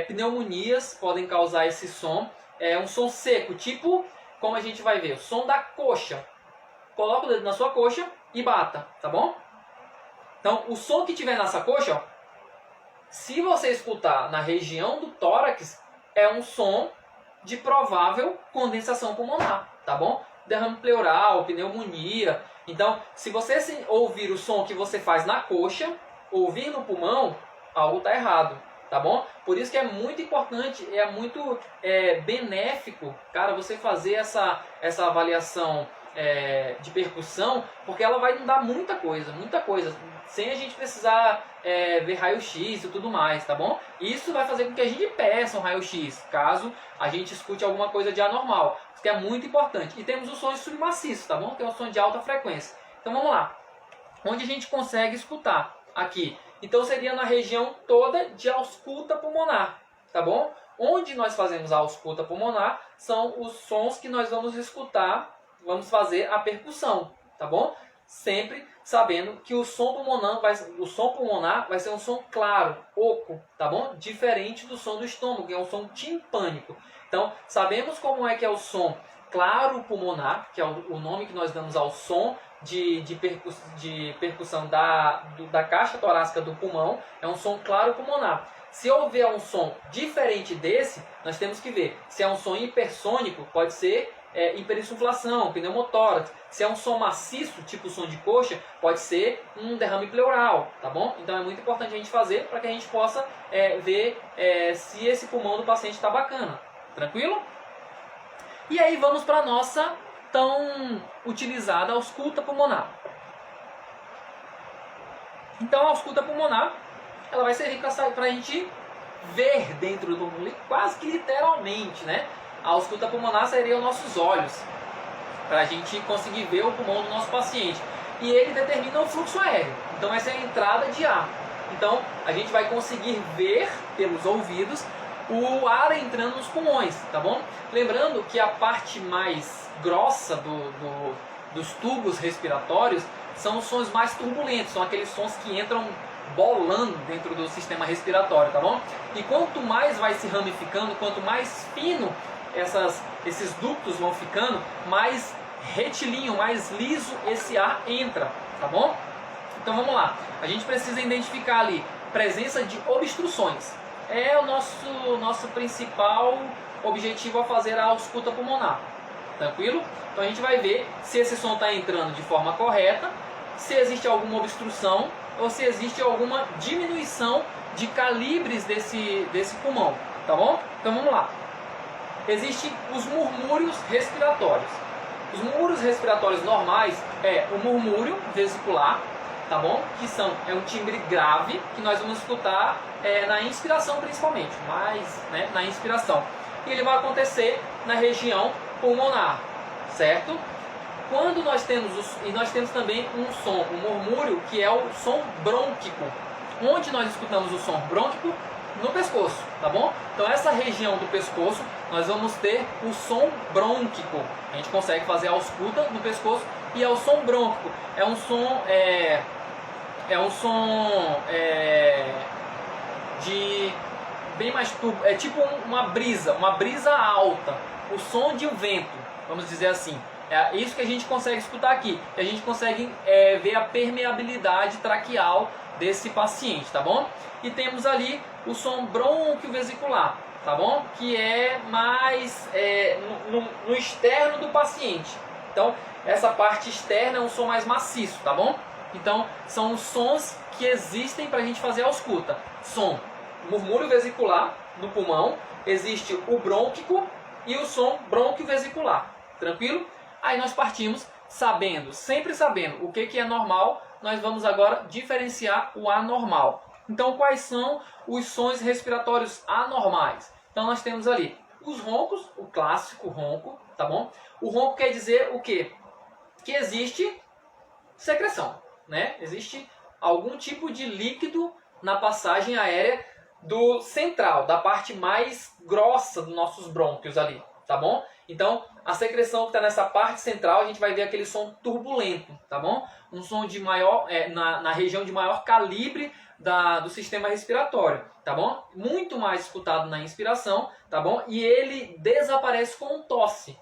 Pneumonias podem causar esse som. É um som seco, tipo, como a gente vai ver, o som da coxa. Coloca o dedo na sua coxa e bata, tá bom? Então, o som que tiver nessa coxa, ó, se você escutar na região do tórax, é um som de provável condensação pulmonar, tá bom? Derrame pleural, pneumonia. Então, se você ouvir o som que você faz na coxa, ouvir no pulmão, algo está errado, tá bom? Por isso que é muito importante, é muito benéfico, cara, você fazer essa avaliação de percussão, porque ela vai nos dar muita coisa, sem a gente precisar ver raio-x e tudo mais, tá bom? Isso vai fazer com que a gente peça um raio-x, caso a gente escute alguma coisa de anormal, isso que é muito importante. E temos os sons submaciços, tá bom? Tem um som de alta frequência. Então vamos lá. Onde a gente consegue escutar? Aqui. Então seria na região toda de ausculta pulmonar, tá bom? Onde nós fazemos a ausculta pulmonar são os sons que nós vamos escutar, vamos fazer a percussão, tá bom? Sempre sabendo que o som pulmonar vai ser um som claro, oco, tá bom? Diferente do som do estômago, que é um som timpânico. Então, sabemos como é que é o som claro pulmonar, que é o nome que nós damos ao som de percussão da caixa torácica do pulmão, é um som claro pulmonar. Se houver um som diferente desse, nós temos que ver. Se é um som hipersônico, pode ser hiperinsuflação, pneumotórax. Se é um som maciço, tipo som de coxa, pode ser um derrame pleural, tá bom? Então é muito importante a gente fazer para que a gente possa ver se esse pulmão do paciente está bacana. Tranquilo? E aí vamos para a nossa tão utilizada ausculta pulmonar. Então a ausculta pulmonar, ela vai servir para a gente ver dentro do pulmão, quase que literalmente, né? A ausculta pulmonar seria os nossos olhos, para a gente conseguir ver o pulmão do nosso paciente. E ele determina o fluxo aéreo. Então essa é a entrada de ar. Então a gente vai conseguir ver pelos ouvidos o ar entrando nos pulmões, tá bom? Lembrando que a parte mais grossa dos tubos respiratórios são os sons mais turbulentos, são aqueles sons que entram bolando dentro do sistema respiratório, tá bom? E quanto mais vai se ramificando, quanto mais fino esses ductos vão ficando, mais retilíneo, mais liso esse ar entra, tá bom? Então vamos lá, a gente precisa identificar ali presença de obstruções. É o nosso principal objetivo a fazer a ausculta pulmonar, tranquilo? Então a gente vai ver se esse som está entrando de forma correta, se existe alguma obstrução ou se existe alguma diminuição de calibres desse pulmão, tá bom? Então vamos lá. Existem os murmúrios respiratórios. Os murmúrios respiratórios normais é o murmúrio vesicular, tá bom? Que é um timbre grave que nós vamos escutar na inspiração principalmente, mas na inspiração. E ele vai acontecer na região pulmonar, certo? Quando nós temos também um som, um murmúrio, que é o som brônquico. Onde nós escutamos o som brônquico? No pescoço, tá bom? Então essa região do pescoço, nós vamos ter o som brônquico. A gente consegue fazer a ausculta no pescoço e é o som brônquico. É um som de bem mais turbo, é tipo uma brisa alta, o som de um vento, vamos dizer assim. É isso que a gente consegue escutar aqui. A gente consegue ver a permeabilidade traqueal desse paciente, tá bom? E temos ali o som bronquiovesicular, tá bom? Que é mais no externo do paciente. Então, essa parte externa é um som mais maciço, tá bom? Então, são os sons que existem para a gente fazer a ausculta. Som, murmúrio vesicular no pulmão, existe o brônquico e o som bronquiovesicular, tranquilo? Aí nós partimos sempre sabendo o que é normal, nós vamos agora diferenciar o anormal. Então, quais são os sons respiratórios anormais? Então, nós temos ali os roncos, o clássico ronco, tá bom? O ronco quer dizer o quê? Que existe secreção, né? Existe algum tipo de líquido na passagem aérea do central, da parte mais grossa dos nossos brônquios ali, tá bom? Então, a secreção que está nessa parte central, a gente vai ver aquele som turbulento, tá bom? Um som de maior, na região de maior calibre do sistema respiratório, tá bom? Muito mais escutado na inspiração, tá bom? E ele desaparece com tosse.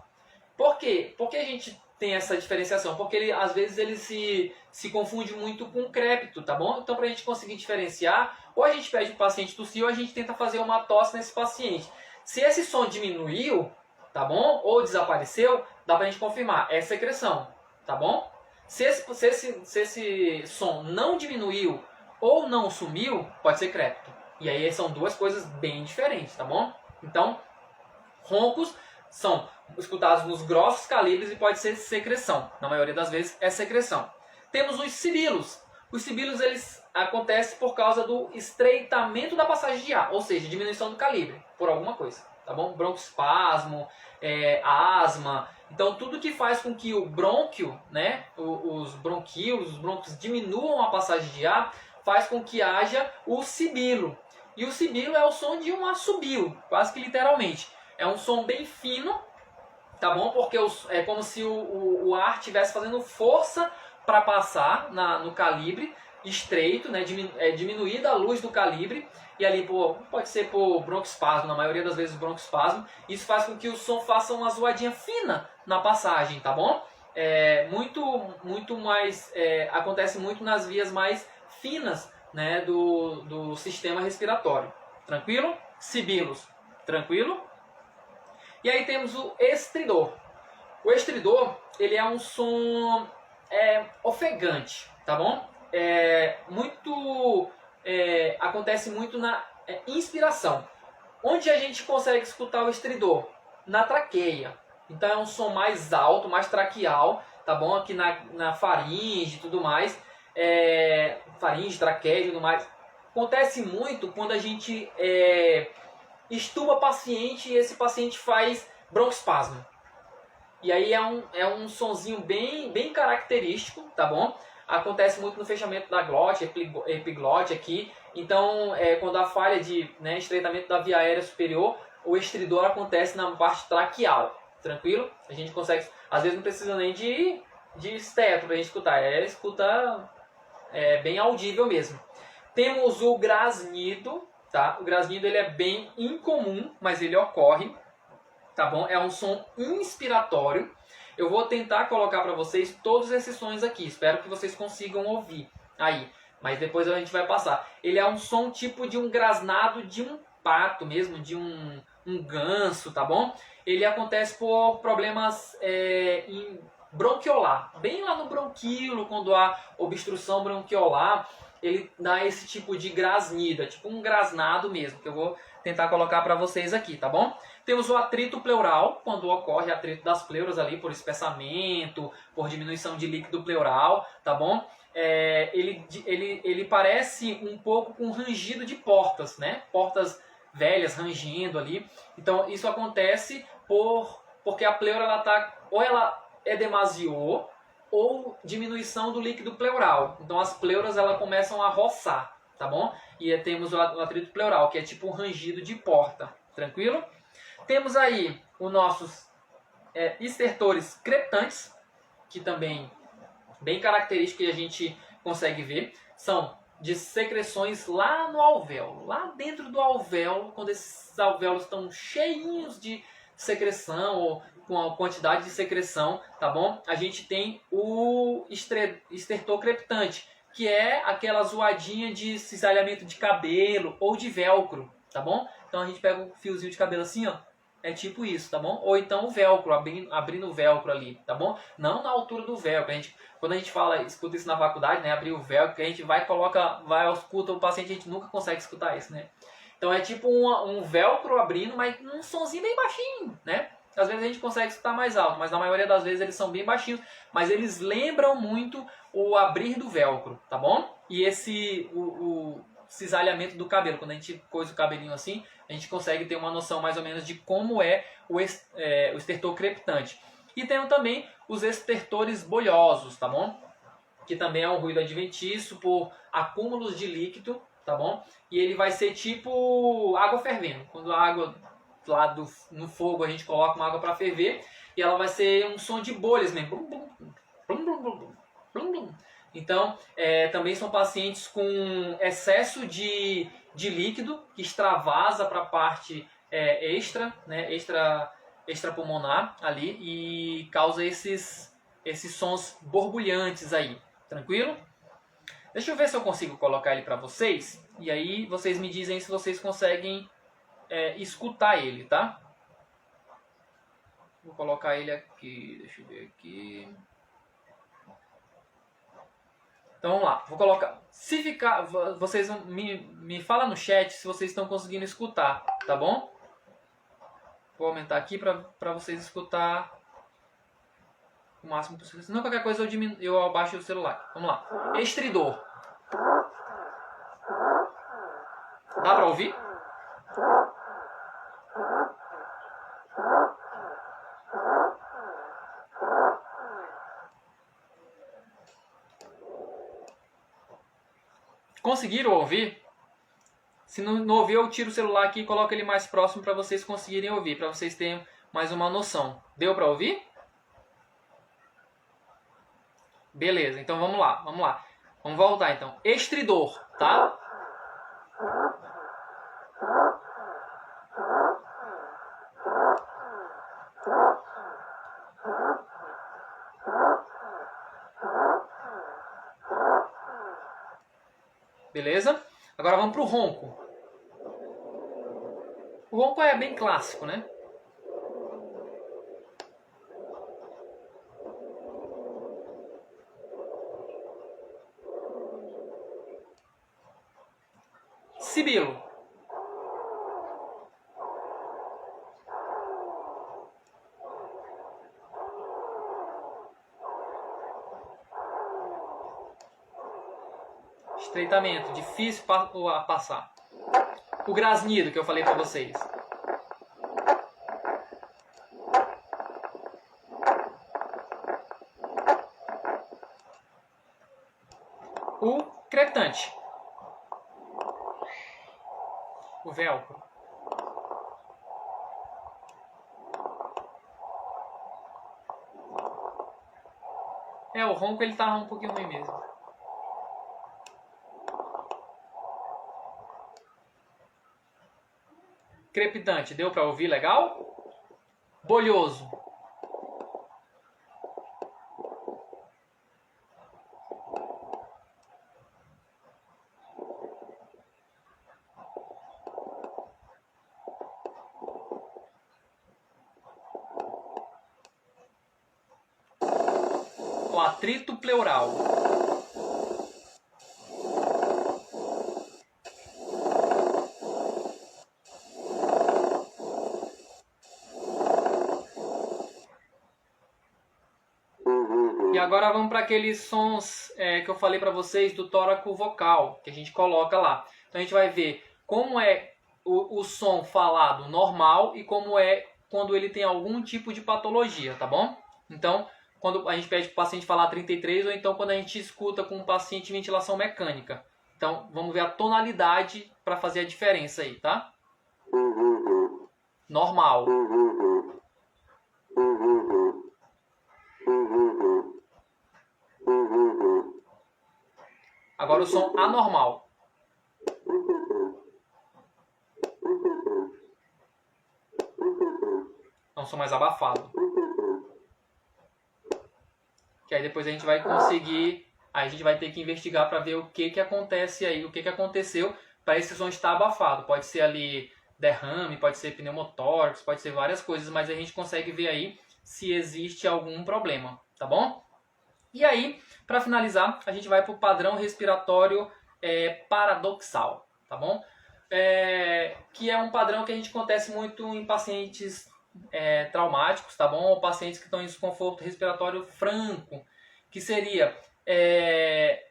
Por quê? Por que a gente tem essa diferenciação? Porque às vezes ele se confunde muito com crépito, tá bom? Então, para a gente conseguir diferenciar, ou a gente pede para o paciente tossir, ou a gente tenta fazer uma tosse nesse paciente. Se esse som diminuiu, tá bom? Ou desapareceu, dá pra gente confirmar, é secreção, tá bom? Se esse som não diminuiu ou não sumiu, pode ser crépito. E aí são duas coisas bem diferentes, tá bom? Então, roncos são escutados nos grossos calibres e pode ser secreção. Na maioria das vezes é secreção. Temos os sibilos. Os sibilos eles acontecem por causa do estreitamento da passagem de ar, ou seja, diminuição do calibre, por alguma coisa. Tá bom? Broncoespasmo, asma. Então, tudo que faz com que o brônquio, né, os brônquios diminuam a passagem de ar, faz com que haja o sibilo. E o sibilo é o som de um assobio, quase que literalmente. É um som bem fino, tá bom? Porque é como se o ar estivesse fazendo força para passar no calibre estreito, né, diminuída a luz do calibre, e ali pode ser por broncoespasmo, na maioria das vezes broncoespasmo. Isso faz com que o som faça uma zoadinha fina na passagem, tá bom? Muito mais, acontece muito nas vias mais finas, né, do sistema respiratório. Tranquilo? Sibilos, tranquilo? E aí temos o estridor. O estridor, ele é um som ofegante, tá bom? Acontece muito na inspiração. Onde a gente consegue escutar o estridor? Na traqueia. Então é um som mais alto, mais traqueal, tá bom? Aqui na faringe e tudo mais. Faringe, traqueia e tudo mais. Acontece muito quando a gente estuba paciente e esse paciente faz broncoespasmo. E aí é um sonzinho bem característico, tá bom? Acontece muito no fechamento da glote, epiglote aqui. Então, quando há falha de estreitamento da via aérea superior, o estridor acontece na parte traqueal. Tranquilo? A gente consegue, às vezes não precisa nem de esteto pra gente escutar. Escuta bem audível mesmo. Temos o grasnido, tá? O grasnido ele é bem incomum, mas ele ocorre, tá bom? É um som inspiratório. Eu vou tentar colocar para vocês todos esses sons aqui. Espero que vocês consigam ouvir aí. Mas depois a gente vai passar. Ele é um som tipo de um grasnado de um pato mesmo, de um ganso, tá bom? Ele acontece por problemas em bronquiolar. Bem lá no bronquíolo, quando há obstrução bronquiolar, ele dá esse tipo de grasnida, tipo um grasnado mesmo, que eu vou tentar colocar para vocês aqui, tá bom? Temos o atrito pleural, quando ocorre atrito das pleuras ali por espessamento, por diminuição de líquido pleural, tá bom? Ele parece um pouco com um rangido de portas, né? Portas velhas rangindo ali. Então isso acontece porque a pleura ela é demasiou ou diminuição do líquido pleural. Então as pleuras começam a roçar, tá bom? E temos o atrito pleural, que é tipo um rangido de porta, tranquilo? Temos aí os nossos estertores crepitantes, que também bem característicos que a gente consegue ver. São de secreções lá no alvéolo, lá dentro do alvéolo, quando esses alvéolos estão cheinhos de secreção ou com a quantidade de secreção, tá bom? A gente tem o estertor crepitante, que é aquela zoadinha de cisalhamento de cabelo ou de velcro, tá bom? Então a gente pega um fiozinho de cabelo assim, ó, é tipo isso, tá bom? Ou então o velcro, abrindo o velcro ali, tá bom? Não na altura do velcro. Quando a gente escuta isso na faculdade, né? Abrir o velcro, que a gente escuta o paciente, a gente nunca consegue escutar isso, né? Então é tipo um velcro abrindo, mas um sonzinho bem baixinho, né? Às vezes a gente consegue escutar mais alto, mas na maioria das vezes eles são bem baixinhos, mas eles lembram muito o abrir do velcro, tá bom? E o cisalhamento do cabelo, quando a gente coisa o cabelinho assim, a gente consegue ter uma noção mais ou menos de como é o estertor crepitante. E tem também os estertores bolhosos, tá bom? Que também é um ruído adventiço por acúmulos de líquido, tá bom? E ele vai ser tipo água fervendo. Quando a água lá no fogo a gente coloca uma água para ferver, e ela vai ser um som de bolhas mesmo. Blum, blum, blum, blum, blum, blum, blum. Então, também são pacientes com excesso de líquido que extravasa para a parte extrapulmonar ali e causa esses sons borbulhantes aí. Tranquilo? Deixa eu ver se eu consigo colocar ele para vocês e aí vocês me dizem se vocês conseguem escutar ele, tá? Vou colocar ele aqui, deixa eu ver aqui. Então vamos lá, vou colocar. Se ficar, vocês me falam no chat se vocês estão conseguindo escutar, tá bom? Vou aumentar aqui para vocês escutar o máximo possível. Se não, qualquer coisa eu abaixo o celular. Vamos lá. Estridor. Dá para ouvir? Conseguiram ouvir? Se não ouvir, eu tiro o celular aqui e coloco ele mais próximo para vocês conseguirem ouvir, para vocês terem mais uma noção. Deu para ouvir? Beleza, então vamos lá, vamos lá. Vamos voltar então. Estridor, tá? Beleza? Agora vamos pro ronco. O ronco é bem clássico, né? Sibilo. Estreitamento, difícil a passar. O grasnido que eu falei para vocês. O crepitante. O velcro. O ronco ele tá um pouquinho ruim mesmo. Crepitante, deu para ouvir legal? Bolhoso. O atrito pleural. E agora vamos para aqueles sons que eu falei para vocês do tóraco vocal, que a gente coloca lá. Então a gente vai ver como é o som falado normal e como é quando ele tem algum tipo de patologia, tá bom? Então, quando a gente pede para o paciente falar 33 ou então quando a gente escuta com um paciente ventilação mecânica. Então, vamos ver a tonalidade para fazer a diferença aí, tá? Normal. Agora o som anormal. É um som mais abafado. Que aí depois a gente vai conseguir, aí a gente vai ter que investigar para ver o que acontece aí, o que aconteceu para esse som estar abafado. Pode ser ali derrame, pode ser pneumotórax, pode ser várias coisas, mas a gente consegue ver aí se existe algum problema, tá bom? E aí, para finalizar, a gente vai para o padrão respiratório paradoxal, tá bom? Que é um padrão que a gente acontece muito em pacientes traumáticos, tá bom? Ou pacientes que estão em desconforto respiratório franco, que seria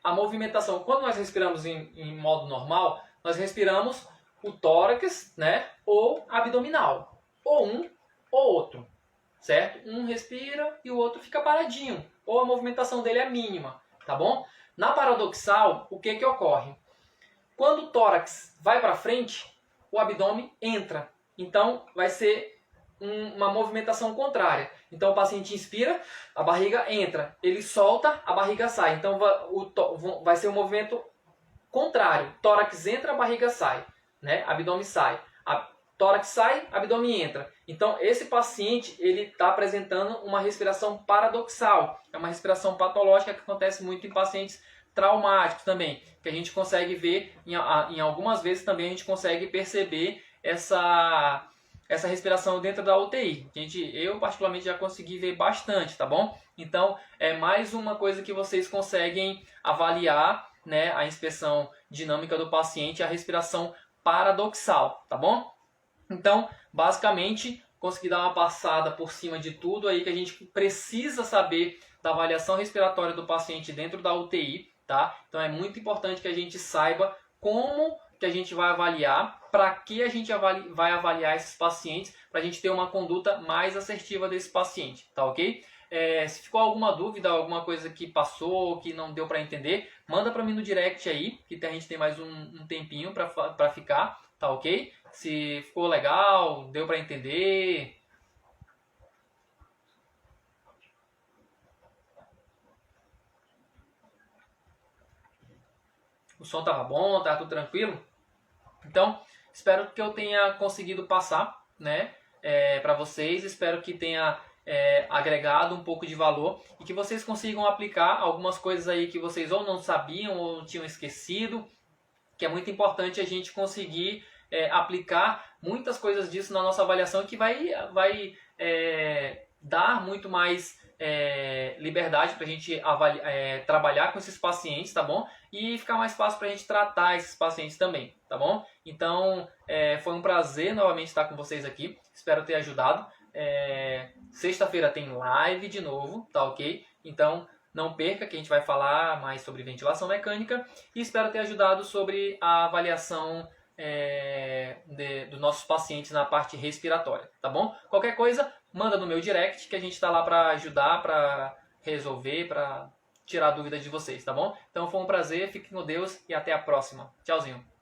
a movimentação. Quando nós respiramos em modo normal, nós respiramos o tórax, né? Ou abdominal, ou um ou outro, certo? Um respira e o outro fica paradinho, ou a movimentação dele é mínima, tá bom? Na paradoxal, o que ocorre? Quando o tórax vai para frente, o abdômen entra. Então, vai ser uma movimentação contrária. Então, o paciente inspira, a barriga entra. Ele solta, a barriga sai. Então, vai ser um movimento contrário. Tórax entra, a barriga sai, né? Abdômen sai. Tórax sai, abdômen entra. Então, esse paciente ele está apresentando uma respiração paradoxal. É uma respiração patológica que acontece muito em pacientes traumáticos também. Que a gente consegue ver, em algumas vezes também a gente consegue perceber essa respiração dentro da UTI. Eu particularmente já consegui ver bastante, tá bom? Então, é mais uma coisa que vocês conseguem avaliar, né, a inspeção dinâmica do paciente, a respiração paradoxal, tá bom? Então, basicamente, consegui dar uma passada por cima de tudo aí que a gente precisa saber da avaliação respiratória do paciente dentro da UTI, tá? Então, é muito importante que a gente saiba como que a gente vai avaliar, para que a gente vai avaliar esses pacientes, para a gente ter uma conduta mais assertiva desse paciente, tá ok? Se ficou alguma dúvida, alguma coisa que passou, que não deu para entender, manda para mim no direct aí, que a gente tem mais um tempinho para ficar, tá ok? Se ficou legal, deu para entender. o som estava bom, estava tudo tranquilo. Então, espero que eu tenha conseguido passar, né, para vocês. Espero que tenha agregado um pouco de valor e que vocês consigam aplicar algumas coisas aí que vocês ou não sabiam ou tinham esquecido, que é muito importante a gente conseguir aplicar muitas coisas disso na nossa avaliação, que vai dar muito mais liberdade para a gente trabalhar com esses pacientes, tá bom? E ficar mais fácil para a gente tratar esses pacientes também, tá bom? Então, foi um prazer novamente estar com vocês aqui, espero ter ajudado. Sexta-feira tem live de novo, tá ok? Então, não perca, que a gente vai falar mais sobre ventilação mecânica, e espero ter ajudado sobre a avaliação dos nossos pacientes na parte respiratória, tá bom? Qualquer coisa, manda no meu direct, que a gente está lá para ajudar, para resolver, para tirar dúvidas de vocês, tá bom? Então foi um prazer, fiquem com Deus e até a próxima. Tchauzinho.